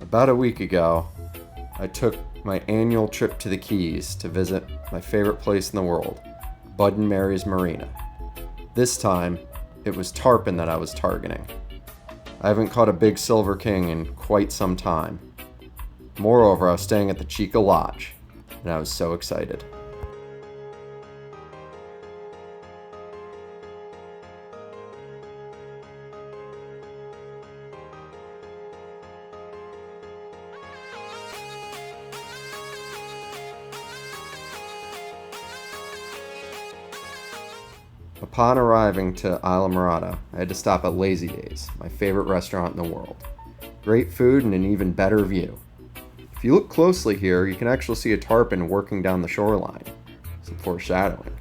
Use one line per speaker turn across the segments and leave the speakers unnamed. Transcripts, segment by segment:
About a week ago, I took my annual trip to the Keys to visit my favorite place in the world, Bud & Mary's Marina. This time, it was tarpon that I was targeting. I haven't caught a big silver king in quite some time. Moreover, I was staying at the Chica Lodge, and I was so excited. Upon arriving to Islamorada, I had to stop at Lazy Days, my favorite restaurant in the world. Great food and an even better view. If you look closely here, you can actually see a tarpon working down the shoreline. Some foreshadowing.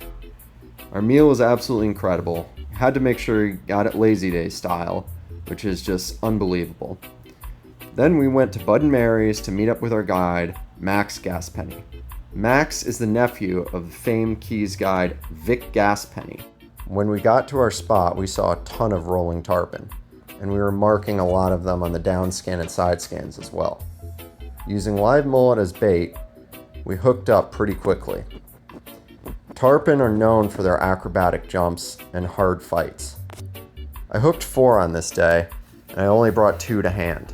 Our meal was absolutely incredible. You had to make sure you got it Lazy Days style, which is just unbelievable. Then we went to Bud & Mary's to meet up with our guide, Max Gaspenny. Max is the nephew of the famed Keys guide Vic Gaspenny. When we got to our spot, we saw a ton of rolling tarpon, and we were marking a lot of them on the down scan and side scans as well. Using live mullet as bait, we hooked up pretty quickly. Tarpon are known for their acrobatic jumps and hard fights. I hooked 4 on this day, and I only brought 2 to hand.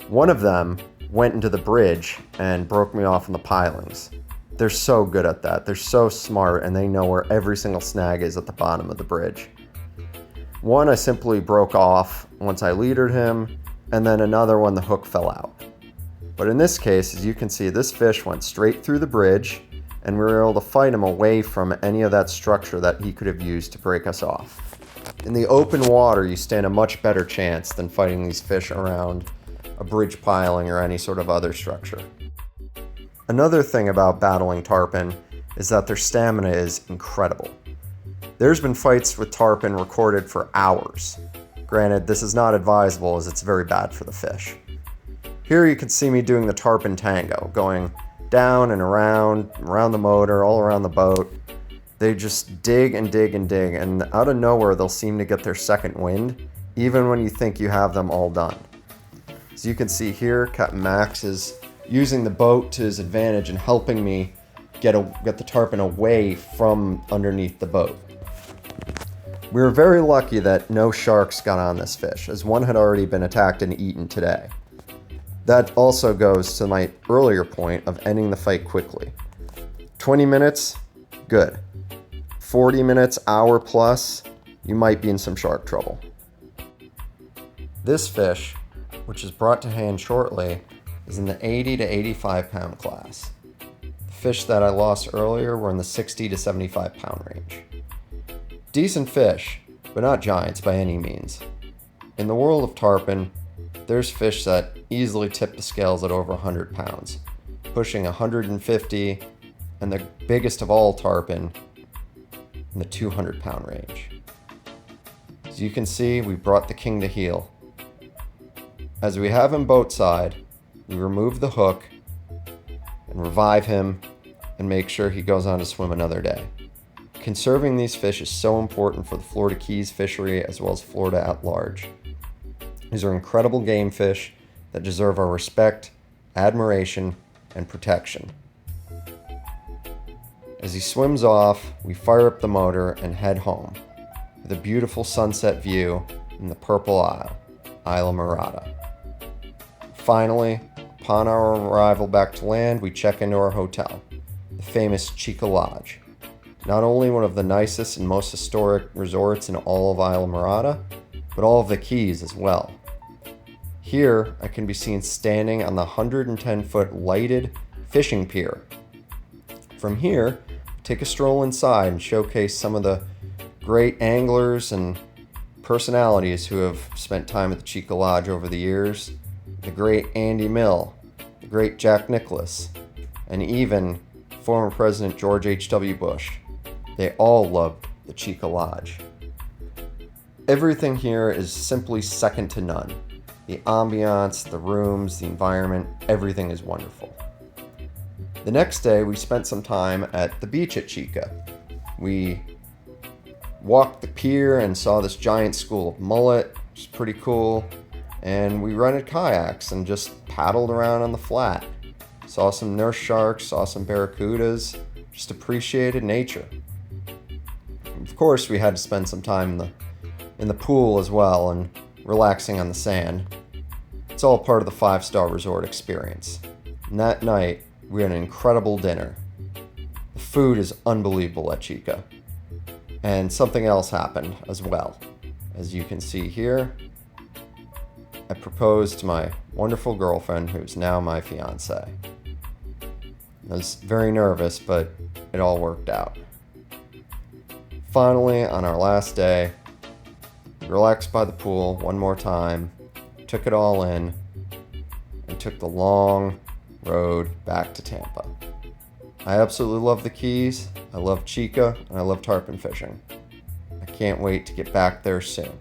One of them went into the bridge and broke me off in the pilings. They're so good at that. They're so smart, and they know where every single snag is at the bottom of the bridge. One I simply broke off once I leadered him, and then another one the hook fell out. But in this case, as you can see, this fish went straight through the bridge, and we were able to fight him away from any of that structure that he could have used to break us off. In the open water, you stand a much better chance than fighting these fish around a bridge piling or any sort of other structure. Another thing about battling tarpon is that their stamina is incredible. There's been fights with tarpon recorded for hours. Granted, this is not advisable as it's very bad for the fish. Here you can see me doing the tarpon tango, going down and around the motor, all around the boat. They just dig and dig and dig, and out of nowhere they'll seem to get their second wind, even when you think you have them all done. As you can see here, Captain Max is using the boat to his advantage and helping me get the tarpon away from underneath the boat. We were very lucky that no sharks got on this fish, as one had already been attacked and eaten today. That also goes to my earlier point of ending the fight quickly. 20 minutes, good. 40 minutes, hour plus, you might be in some shark trouble. This fish, which is brought to hand shortly, is in the 80 to 85 pound class. The fish that I lost earlier were in the 60 to 75 pound range. Decent fish, but not giants by any means. In the world of tarpon, there's fish that easily tip the scales at over 100 pounds, pushing 150, and the biggest of all tarpon in the 200 pound range. As you can see, we brought the king to heel. As we have him boat side, we remove the hook and revive him and make sure he goes on to swim another day. Conserving these fish is so important for the Florida Keys fishery as well as Florida at large. These are incredible game fish that deserve our respect, admiration, and protection. As he swims off, we fire up the motor and head home with a beautiful sunset view in the Purple Isle, Islamorada. Finally, upon our arrival back to land, we check into our hotel, the famous Chica Lodge. Not only one of the nicest and most historic resorts in all of Islamorada, but all of the Keys as well. Here, I can be seen standing on the 110-foot lighted fishing pier. From here, take a stroll inside and showcase some of the great anglers and personalities who have spent time at the Chica Lodge over the years. The great Andy Mill, the great Jack Nicklaus, and even former President George H.W. Bush. They all loved the Chica Lodge. Everything here is simply second to none. The ambiance, the rooms, the environment, everything is wonderful. The next day, we spent some time at the beach at Chica. We walked the pier and saw this giant school of mullet, which is pretty cool. and we rented kayaks and just paddled around on the flat. Saw some nurse sharks, saw some barracudas, just appreciated nature. Of course, we had to spend some time in the pool as well and relaxing on the sand. It's all part of the 5-star resort experience. And that night, we had an incredible dinner. The food is unbelievable at Chica. And something else happened as well. As you can see here, I proposed to my wonderful girlfriend, who's now my fiancée. I was very nervous, but it all worked out. Finally, on our last day, we relaxed by the pool one more time, took it all in, and took the long road back to Tampa. I absolutely love the Keys, I love Chica, and I love tarpon fishing. I can't wait to get back there soon.